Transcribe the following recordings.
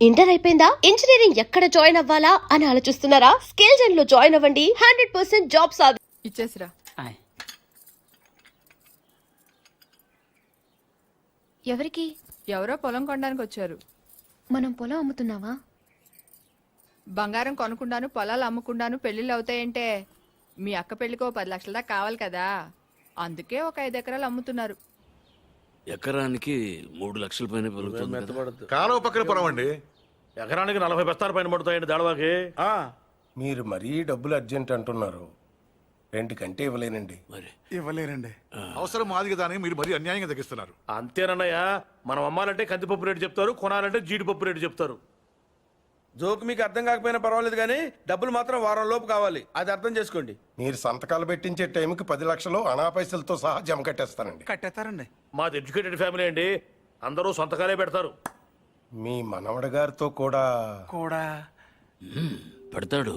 Inter అయిపోయిందా? Engineering ఎక్కడ join అవ్వాలా అని ఆలోచిస్తున్నారా? స్కిల్ జెన్ లో జాయిన్ అవ్వండి. 100% జాబ్ సాధి. ఇచ్చేసిరా. ఎవరికి? ఎవరో పొలం కొనడానికి వచ్చారు. మనం పొలం అమ్ముతున్నావా? బంగారం కొనుక్కుండాను, పొలాలు అమ్ముకుండాను పెళ్లిళ్ళు అవుతాయంటే మీ అక్క పెళ్లికో 10 లక్షల దాకా కావాలి కదా, అందుకే ఒక 5 ఎకరాలు అమ్ముతున్నారు. ఎకరానికి 3 లక్షల పైన పెరుగుతుంది కదా. కాలువ పక్కన పొలం అండి. ఎకరానికి 40 బస్తాల పైన పడుతాయండి దాడవాకి. మీరు మరీ డబ్బులు అర్జెంట్ అంటున్నారు. 2 కంటే ఇవ్వలేనండి. మరి ఇవ్వలేరండి. అవసరం మాది కదా అని మీరు మరీ అన్యాయంగా తగ్గిస్తున్నారు. అంతేనన్నయ్య, మనం అమ్మాలంటే కందిపప్పు రేటు చెప్తారు, కొనాలంటే జీడిపప్పు రేటు చెప్తారు. జోక్ మీకు అర్థం కాకపోయినా పర్వాలేదు కానీ డబ్బులు మాత్రం వారం లోపు కావాలి, అది అర్థం చేసుకోండి. మీరు సంతకాలు పెట్టించే టైంకి 10 లక్షలు అనా పైసలతో సహా జమ కట్టేస్తానండి. కట్టేస్తారండి. మాది ఎడ్యుకేటెడ్ ఫ్యామిలీ అండి, అందరూ సొంతకాలే పెడతారు. మీ మనవడి గారితో కూడా పెడతాడు.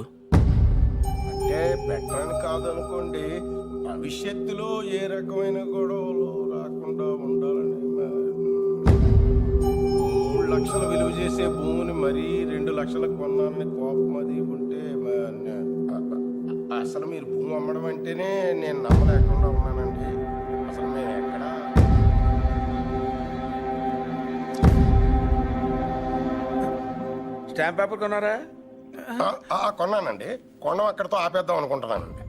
అంటే పెట్టని కాదనుకోండి, భవిష్యత్తులో ఏ రకమైన గొడవలు రాకుండా ఉండాలని 3 లక్షలు విలువ చేసే భూమిని మరీ 2 లక్షలకు కొన్నానని కోపం అది ఉంటే అసలు మీరు భూమి అమ్మడం అంటేనే నేను నమ్మలేకుండా ఉన్నానండి. అసలు మేము ఎక్కడ స్టాంప్ పేపర్ కొన్నారా? కొన్నానండి. కొనం అక్కడితో ఆపేద్దాం అనుకుంటున్నానండి.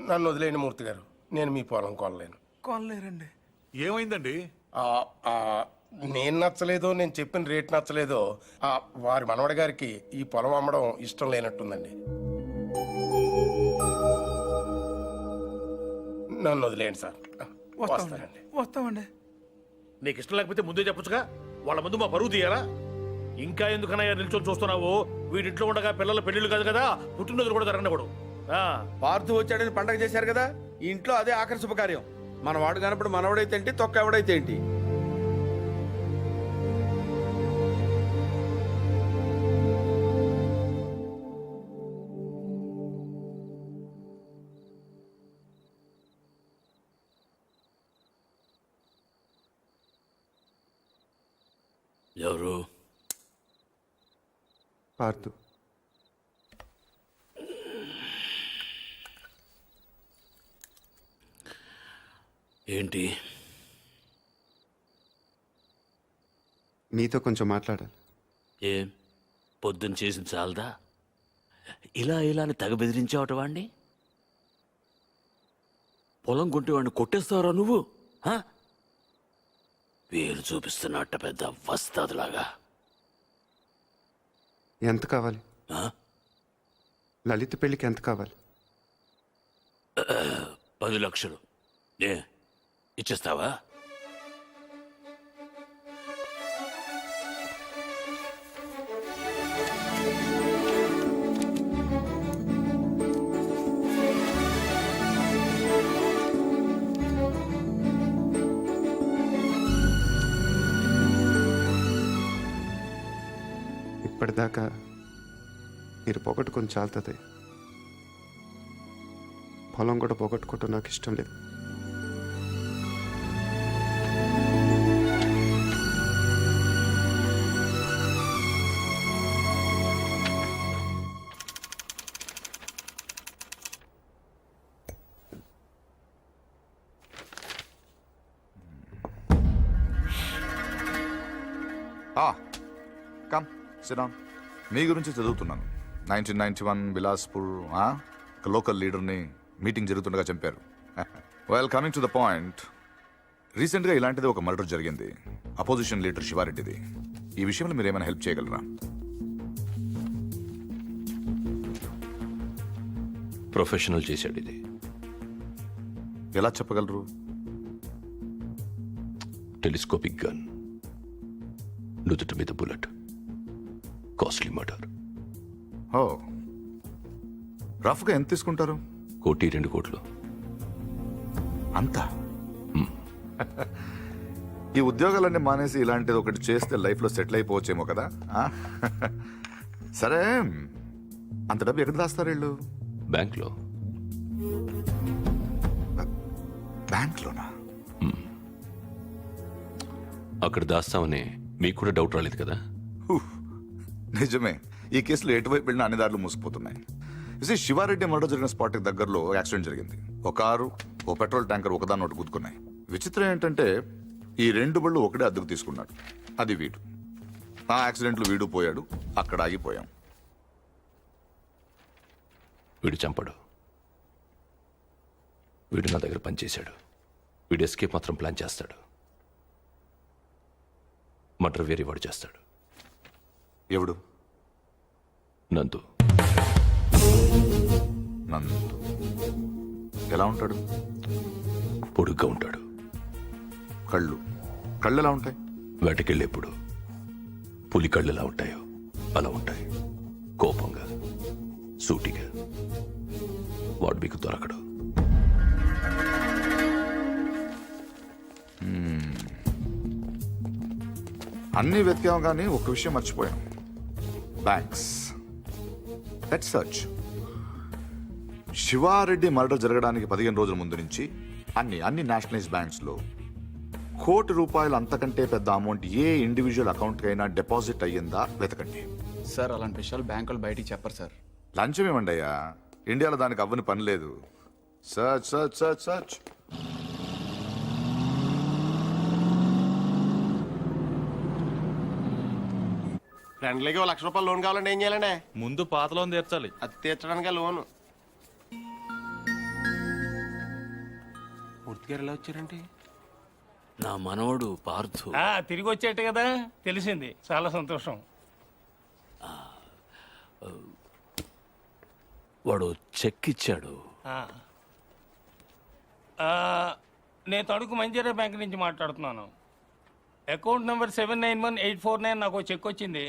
నన్ను వదిలేండి మూర్తి గారు, నేను మీ పొలం కొనలేను. కొనలేరండి. ఏమైందండి? నేను నచ్చలేదో, నేను చెప్పిన రేట్ నచ్చలేదో వారి మనవడి గారికి ఈ పొలం అమ్మడం ఇష్టం లేనట్టుందండి. నన్ను వదిలేండి సార్. వస్తానండి. వస్తామండి. నీకు ఇష్టం లేకపోతే ముందే చెప్పొచ్చుగా, వాళ్ళ ముందు మా పరువు తీయాలా? ఇంకా ఎందుకనయ్యా నిల్చొని చూస్తున్నావు? వీడింట్లో ఉండగా పిల్లల పెళ్లిళ్ళు కాదు కదా, పుట్టినరోజులు కూడా జరగకూడదు. పార్థు వచ్చాడని పండగ చేశారు కదా, ఈ ఇంట్లో అదే ఆఖరి శుభకార్యం. మన వాడు కానప్పుడు మనవడైతే ఏంటి, తొక్క ఎవడైతే ఏంటి. ఎవరు? పార్థు. ఏంటి? మీతో కొంచెం మాట్లాడాలి. ఏం పొద్దున్న చేసిన చాలదా? ఇలా అని తెగ బెదిరించావట వాణ్ణి. పొలం కొంటే వాడిని కొట్టేస్తావరా నువ్వు? పేరు చూపిస్తున్నట్ట పెద్ద వస్తాదులాగా. ఎంత కావాలి? లలిత పెళ్ళికి ఎంత కావాలి? 10 లక్షలు. ఇచ్చేస్తావా? ఇప్పటిదాకా మీరు పోగొట్టుకొని చాలుతుంది. పొలం కూడా పోగొట్టుకోవటం నాకు ఇష్టం లేదు. Come SIT down. మీ గురించి చదువుతున్నాను. 1991 బిలాస్పూర్ ఒక లోకల్ లీడర్ని మీటింగ్ జరుగుతుండగా చంపారు. Well, coming to the point, రీసెంట్గా ఇలాంటిది ఒక మర్డర్ జరిగింది, అపోజిషన్ లీడర్ శివారెడ్డిది. ఈ విషయంలో మీరు ఏమైనా హెల్ప్ చేయగలరా? ప్రొఫెషనల్ చేశాడు ఇది. ఎలా చెప్పగలరు? టెలిస్కోపిక్ గన్, నుదుట మీద బుల్లెట్, కాస్ట్లీ మర్డర్. ఓ, రఫ్గా ఎంత తీసుకుంటారు? 1-2 కోట్లు. అంతా? ఈ ఉద్యోగాలన్నీ మానేసి ఇలాంటిది ఒకటి చేస్తే లైఫ్లో సెటిల్ అయిపోవచ్చేమో కదా. సరే, అంత డబ్బు ఎక్కడ దాస్తారు వీళ్ళు? బ్యాంక్లో. బ్యాంక్లోనా? అక్కడ దాస్తామని మీకు కూడా డౌట్ రాలేదు కదా? నిజమే, ఈ కేసులో ఎటువైపు వెళ్ళినా అన్ని దారులు మూసిపోతున్నాయి. ఇది శివారెడ్డి మర్డర్ జరిగిన స్పాట్కి దగ్గరలో యాక్సిడెంట్ జరిగింది. ఒక కారు, ఓ పెట్రోల్ ట్యాంకర్ ఒకదాన్ని ఒకటి గుద్దుకున్నాయి. విచిత్రం ఏంటంటే ఈ రెండు బళ్ళు ఒకటే అద్దెకు తీసుకున్నాడు. అది వీడు. ఆ యాక్సిడెంట్లో వీడు పోయాడు, అక్కడ ఆగిపోయాం. వీడు చంపడు. వీడు నా దగ్గర పనిచేశాడు. వీడు ఎస్కేప్ మాత్రం ప్లాన్ చేస్తాడు. మర్డర్ వేరే వాడు చేస్తాడు. ఎవడు? నందు. నందు ఎలా ఉంటాడు? పొడుగ్గా ఉంటాడు. కళ్ళు ఎలా ఉంటాయి? వేటకెళ్ళేప్పుడు పులి కళ్ళు ఎలా ఉంటాయో అలా ఉంటాయి. కోపంగా, సూటిగా. వాడు మీకు దొరకడు. అన్నీ వెతికాం కానీ ఒక విషయం మర్చిపోయాం. Banks. Let's search. Sivareddy murder జరగడానికి 15 రోజుల ముందు నుంచి అన్ని నేషనలైజ్ బ్యాంక్స్ లో ₹1,00,00,000 అంతకంటే పెద్ద అమౌంట్ ఏ ఇండివిజువల్ అకౌంట్ కైనా డిపాజిట్ అయ్యిందా వెతకండి. సార్ అలాంటి విషయాలు బ్యాంకులు బయటికి చెప్పరు సార్. లంచం ఏమండి అయ్యా, ఇండియాలో దానికి అవ్వని పని లేదు. Search search search search. ఫ్రెండ్లకి ₹1,00,000 లోన్ కావాలంటే ఏం చేయాలండి? ముందు పాత లోన్ తీర్చాలి. అది తీర్చడానికి లోను. పూర్తిగా ఎలా వచ్చారంటే నా మనవడు పార్థు. తిరిగి వచ్చేట కదా, తెలిసింది. చాలా సంతోషం. వాడు చెక్ ఇచ్చాడు. నేను తణుకు మంజీరా బ్యాంక్ నుంచి మాట్లాడుతున్నాను. అకౌంట్ నెంబర్ 791849 నాకు చెక్ వచ్చింది.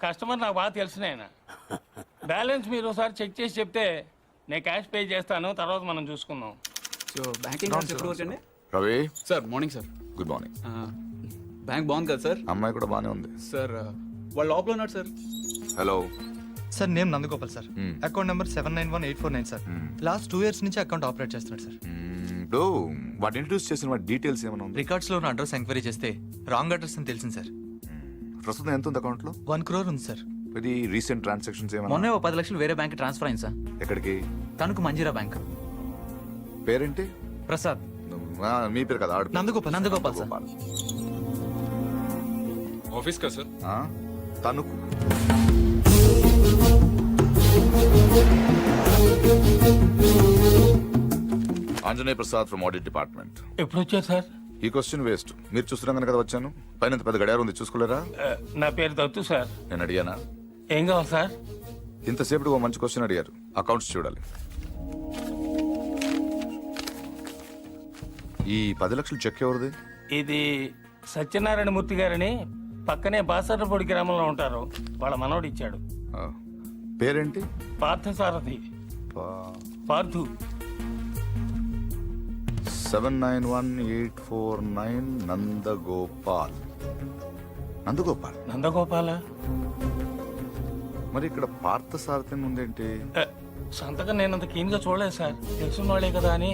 కస్టమర్ నాకు బాగా తెలిసిన ఆయన. బ్యాలెన్స్ మీరు ఒకసారి చెక్ చేసి చెప్తే నేను క్యాష్ పే చేస్తాను, తర్వాత మనం చూసుకుందాం. సో బ్యాంకింగ్ ఎప్పుడు వరకు అండి? Ravi sir morning sir. Good morning. Bank బాగుంది కదా సార్? అమ్మాయి కూడా బాగానే ఉంది సార్. వాళ్ళు లోపల ఉన్నారు sir. Hello sir, name Nandagopal sir. Account number 791849 sir. Last 2 years నుంచి అకౌంట్ ఆపరేట్ చేస్తున్నాడు సార్. ఇప్పుడు వాటి ఇంట్రడ్యూస్ చేసిన వాటి డీటెయిల్స్ ఏమైనా ఉంది? రికార్డ్స్ లో ఉన్న అడ్రస్ ఎంక్వైరీ చేస్తే రాంగ్ అడ్రస్ అని తెలిసింది సార్. ప్రస్తుతం ఎంత ఉంది అకౌంట్ లో? 1 crore ఉంది సార్. ఇది రీసెంట్ ట్రాన్సాక్షన్స్ ఏమైనా? మొన్నే 10 లక్షలు వేరే బ్యాంక్ ట్రాన్స్ఫర్ అయింది సార్. ఎక్కడికి? తణుకు మంజీరా బ్యాంక్. పేరేంటి? ప్రసాద్. మీ పేరు కదా? నందగోపాల్ సార్. ఆఫీస్ కదా sir? Tanuku. Anjaneya Prasad from audit department. ఎప్పుడు వచ్చారు సార్? ఈ క్వశ్చన్ వేస్ట్. మీరు చూస్తున్నాం కదా వచ్చాను. పైన పెద్ద గడియారం ఉంది, చూసుకోలేరా? నా పేరు దత్తు సార్. నేను అడిగానా? ఏం కావాలి సార్? ఇంతసేపు ఓ మంచి క్వశ్చన్ అడిగారు. అకౌంట్స్ చూడాలి. ఈ 10 లక్షలు చెక్ ఎవరిది? ఇది సత్యనారాయణ మూర్తి గారని పక్కనే బాసర్లపొడి గ్రామంలో ఉంటారు. వాళ్ళ మనవడు ఇచ్చాడు. పేరేంటి? పార్థసారథి. పార్థు. 791849 నందగోపాల్. నందగోపాల. మరి ఇక్కడ పార్థసారథి ఉందేంటి? సంతకం నేనంత కీన్ గా చూడలేదు సార్. తెలిసిన వాళ్ళే కదా అని.